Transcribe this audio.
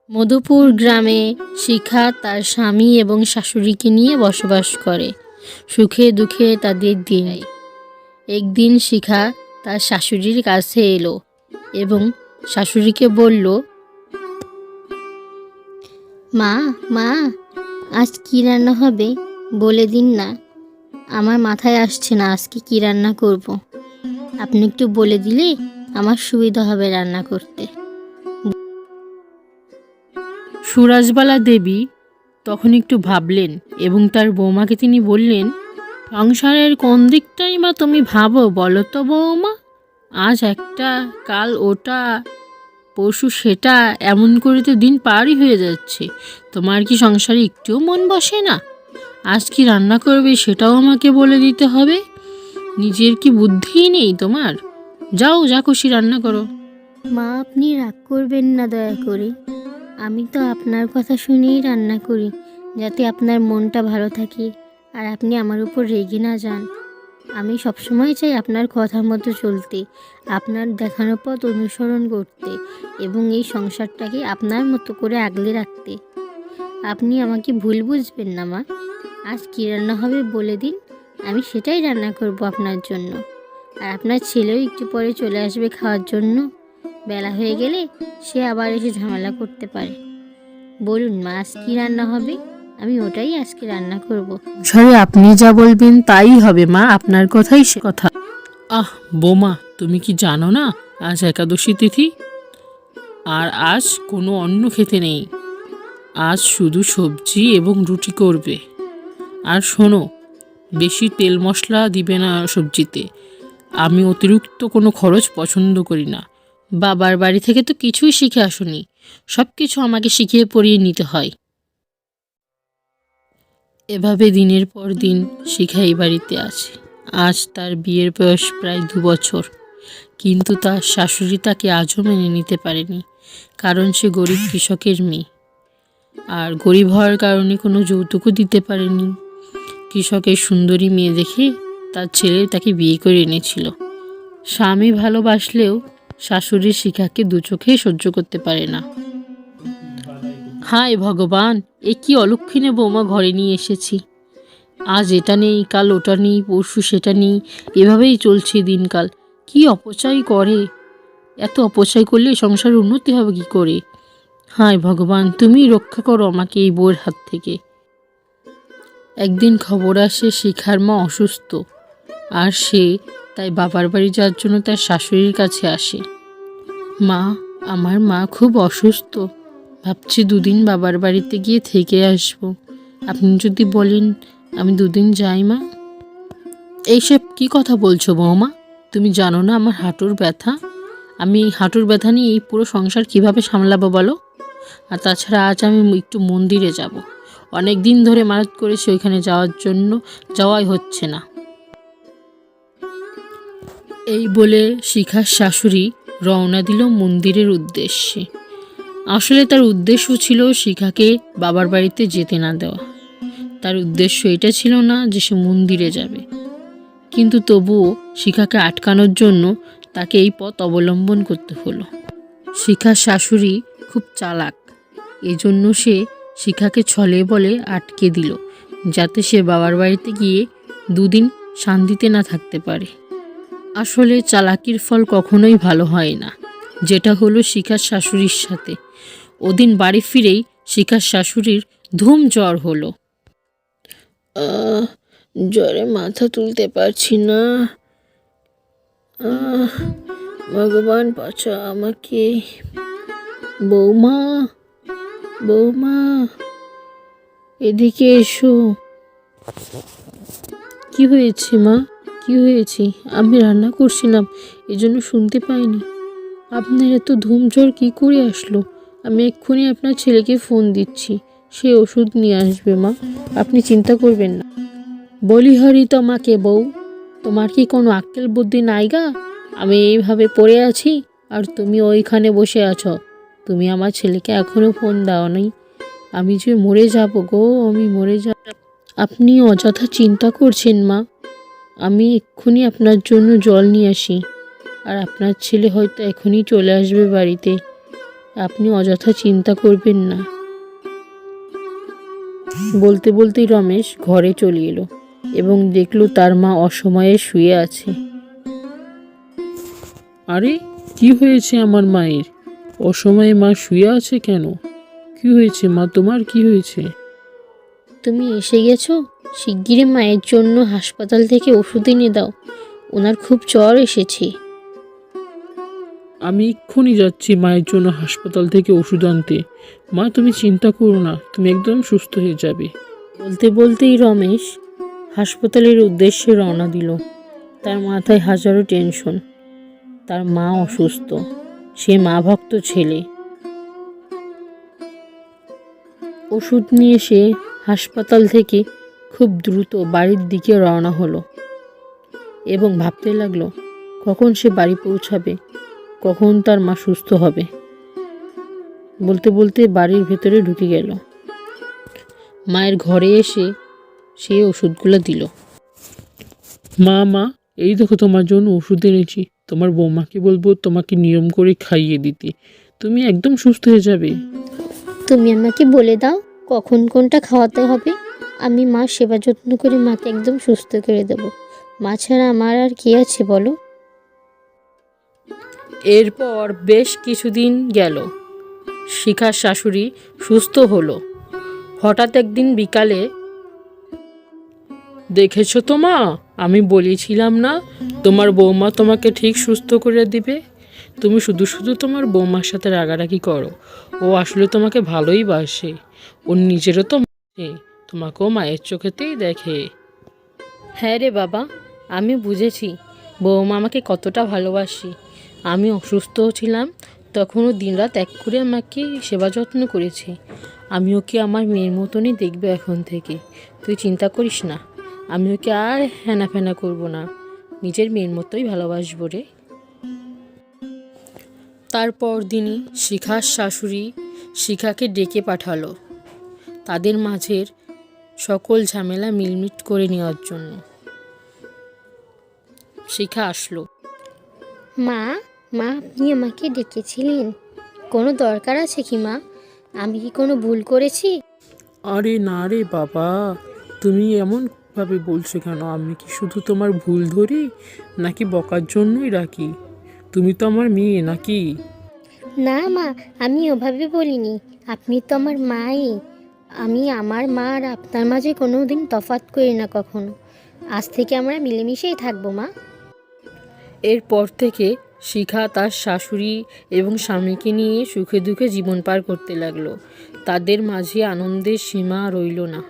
মধুপুর গ্রামে শিখা তার স্বামী এবং শাশুড়িকে নিয়ে বসবাস করে। সুখে দুঃখে তাদের দিন। একদিন শিখা তার শাশুড়ির কাছে এলো এবং শাশুড়িকে বলল, মা মা আজ কী রান্না হবে বলে দিন না, আমার মাথায় আসছে না আজকে কী রান্না করব। আপনি একটু বলে দিলে আমার সুবিধা হবে রান্না করতে। সুরজবালা দেবী তখন একটু ভাবলেন এবং তার বৌমাকে তিনি বললেন, সংসারের কোন দিকটাই বা তুমি ভাবো বলো তো বৌমা? আজ একটা, কাল ওটা, পরশু সেটা, এমন করে তো দিন পারই হয়ে যাচ্ছে। তোমার কি সংসারে একটুও মন বসে না? আজ কি রান্না করবে সেটাও আমাকে বলে দিতে হবে? নিজের কি বুদ্ধিই নেই তোমার? যাও, যা খুশি রান্না করো। মা, আপনি রাগ করবেন না দয়া করে। আমি তো আপনার কথা শুনেই রান্না করি, যাতে আপনার মনটা ভালো থাকে আর আপনি আমার উপর রেগে না যান। আমি সবসময় চাই আপনার কথা মতো চলতে, আপনার দেখানো পথ অনুসরণ করতে এবং এই সংসারটাকে আপনার মতো করে আগলে রাখতে। আপনি আমাকে ভুল বুঝবেন না মা। আজ কী রান্না হবে বলে দিন, আমি সেটাই রান্না করব আপনার জন্য। আর আপনার ছেলেও একটু পরে চলে আসবে খাওয়ার জন্য। বেলা হয়ে গেলে সে আবার এসে ঝামেলা করতে পারে। বলুন মা, আজ কী রান্না হবে? আমি ওটাই আজকে রান্না করব। সরে, আপনি যা বলবেন তাই হবে মা, আপনার কথাই সে কথা। আহ বৌমা, তুমি কি জানো না আজ একাদশী তিথি? আর আজ কোনো অন্ন খেতে নেই। আজ শুধু সবজি এবং রুটি করবে। আর শোনো, বেশি তেল মশলা দিবে না সবজিতে। আমি অতিরিক্ত কোনো খরচ পছন্দ করি না। বাবার বাড়ি থেকে তো কিছুই শিখে আসোনি, সব কিছু আমাকে শিখিয়ে পড়িয়ে নিতে হয়। এভাবে দিনের পর দিন শিখা এই বাড়িতে আছে। আজ তার বিয়ের বয়স প্রায় 2 বছর, কিন্তু তার শাশুড়ি তাকে আজও মেনে নিতে পারেনি, কারণ সে গরিব কৃষকের মেয়ে। আর গরিব হওয়ার কারণে কোনো যৌতুকও দিতে পারেনি। কৃষকের সুন্দরী মেয়ে দেখে তার ছেলে তাকে বিয়ে করে এনেছিল। স্বামী ভালোবাসলেও শাশুড়ির শিখাকে দু চোখেই সহ্য করতে পারে না। হায় ভগবান, এ কি অলক্ষণে বৌমা ঘরে নিয়ে এসেছি। আজ এটা নেই, কাল ওটা নেই, পরশু সেটা নেই, এভাবেই চলছে দিনকাল। কি অপচয় করে! এত অপচয় করলে সংসারের উন্নতি হবে কি করে? হায় ভগবান, তুমি রক্ষা করো আমাকে এই বউয়ের হাত থেকে। একদিন খবর আসে শিখার মা অসুস্থ, আর সে তাই বাবার বাড়ি যাওয়ার জন্য তার শাশুড়ির কাছে আসে। মা, আমার মা খুব অসুস্থ, ভাবছি 2 দিন বাবার বাড়িতে গিয়ে থেকে আসবো। আপনি যদি বলেন আমি 2 দিন যাই মা। এইসব কি কথা বলছো বৌমা? তুমি জানো না আমার হাঁটুর ব্যথা? আমি এই হাঁটুর ব্যথা নিয়ে এই পুরো সংসার কিভাবে সামলাবো বলো? আর তাছাড়া আজ আমি একটু মন্দিরে যাব। অনেক দিন ধরে মানত করেছি ওইখানে যাওয়ার জন্য, যাওয়াই হচ্ছে না। এই বলে শিখার শাশুড়ি রওনা দিল মন্দিরের উদ্দেশ্যে। আসলে তার উদ্দেশ্য ছিল শিখাকে বাবার বাড়িতে যেতে না দেওয়া। তার উদ্দেশ্য এটা ছিল না যে সে মন্দিরে যাবে, কিন্তু তবুও শিখাকে আটকানোর জন্য তাকে এই পথ অবলম্বন করতে হলো। শিখার শাশুড়ি খুব চালাক, এজন্য সে শিখাকে ছলে বলে আটকে দিল, যাতে সে বাবার বাড়িতে গিয়ে 2 দিন শান্তিতে না থাকতে পারে। আসলে চালাকির ফল কখনোই ভালো হয় না, যেটা হলো শিখার শাশুড়ির সাথে। ওদিন বাড়ি ফিরেই শিখার শাশুড়ির ধুম জ্বর হলো। জ্বরে মাথা তুলতে পারছি না। ভগবান বাঁচা আমাকে। বৌমা, বৌমা, এদিকে এসো। কি হয়েছে মা? কি হয়েছে? আমি রান্না করছিলাম, এজন্য শুনতে পাইনি। আপনার এত ধুম জ্বর কী করে আসলো? আমি এক্ষুনি আপনার ছেলেকে ফোন দিচ্ছি, সে ওষুধ নিয়ে আসবে মা, আপনি চিন্তা করবেন না। বলিহারি তোমাকে বউ, তোমার কি কোনো আক্কেল বুদ্ধি নাই গা? আমি এইভাবে পড়ে আছি আর তুমি ওইখানে বসে আছো। তুমি আমার ছেলেকে এখনও ফোন দাও নি। আমি যে মরে যাব গো, আমি মরে যাব। আপনি অযথা চিন্তা করছেন মা, আমি এক্ষুনি আপনার জন্য জল নিয়ে আসি। আর আপনার ছেলে হয়তো এখনই চলে আসবে বাড়িতে। আপনি অযথা চিন্তা করবেন না। বলতে বলতেই রমেশ ঘরে চলে এলো এবং দেখল তার মা অসময়ে শুয়ে আছে। আরে কি হয়েছে আমার মায়ের? অসময়ে মা শুয়ে আছে কেন? কি হয়েছে মা, তোমার কি হয়েছে? তুমি এসে গেছো? শিগগিরই মায়ের জন্য হাসপাতাল থেকে ওষুধ এনে দাও, ওনার খুব জ্বর এসেছে। আমি এক্ষুনি যাচ্ছি মায়ের জন্য হাসপাতাল থেকে ওষুধ আনতে। মা তুমি চিন্তা করো না, তুমি একদম সুস্থ হয়ে যাবে। বলতে বলতেই রমেশ হাসপাতালের উদ্দেশ্যে রওনা দিল। তার মাথায় হাজারো টেনশন। তার মা অসুস্থ, সে মা ভক্ত ছেলে। ওষুধ নিয়ে সে হাসপাতাল থেকে খুব দ্রুত বাড়ির দিকে রওনা হলো এবং ভাবতে লাগলো কখন সে বাড়ি পৌঁছাবে, কখন তার মা সুস্থ হবে। বলতে বলতে বাড়ির ভেতরে ঢুকে গেল। মায়ের ঘরে এসে সে ওষুধগুলো দিল। মা মা এই দেখো তোমার জন্য ওষুধ এনেছি। তোমার বৌমাকে বলবো তোমাকে নিয়ম করে খাইয়ে দিতে, তুমি একদম সুস্থ হয়ে যাবে। তুমি আমাকে বলে দাও কখন কোনটা খাওয়াতে হবে, আমি মার সেবা যত্ন করে মাকে একদম সুস্থ করে দেব। মা ছাড়া আমার আর কে আছে বলো? এরপর বেশ কিছুদিন গেল। শিখার শাশুড়ি সুস্থ হলো। হঠাৎ একদিন বিকালে, দেখেছো তো মা, আমি বলেছিলাম না তোমার বৌমা তোমাকে ঠিক সুস্থ করে দিবে। তুমি শুধু শুধু তোমার বৌমার সাথে রাগারাগি করো। ও আসলে তোমাকে ভালোই বাসে, ওর নিজেরও তো আছে, তোমাকেও মায়ের চোখেতেই দেখে। হ্যাঁ রে বাবা, আমি বুঝেছি বৌমা আমাকে কতটা ভালোবাসি। আমি অসুস্থ ছিলাম তখনও দিনরাত এক করে আমাকে সেবা যত্ন করেছে। আমি ওকে আমার মেয়ের মতনই দেখবে এখন থেকে, তুই চিন্তা করিস না। আমি ওকে আর হেনাফেনা করব না, নিজের মেয়ের মতোই ভালোবাসবো রে। তারপর দিনই শিখার শাশুড়ি শিখাকে ডেকে পাঠালো তাদের মাঝের সকল ঝামেলা মিটমিট করে নেওয়ার জন্য। শিখা আসলো। মা, মা আপনি আমাকে ডেকেছিলেন? কোনো দরকার আছে কি মা? আমি কি কোনো ভুল করেছি? আরে না রে বাবা, তুমি এমন ভাবে বলছো কেন? আমি কি শুধু তোমার ভুল ধরি নাকি বকার জন্যই রাখি? তুমি তো আমার মেয়ে নাকি? না মা, আমি ওভাবে বলিনি। আপনি তো আমার মাই। আমি আমার মা আর আপনার মাঝে কোনো দিন তফাৎ করি না কখনো। আজ থেকে আমরা মিলেমিশেই থাকবো মা। এরপর থেকে শিখা তার শাশুড়ি এবং স্বামীকে নিয়ে সুখে দুঃখে জীবন পার করতে লাগলো। তাদের মাঝে আনন্দের সীমা রইল না।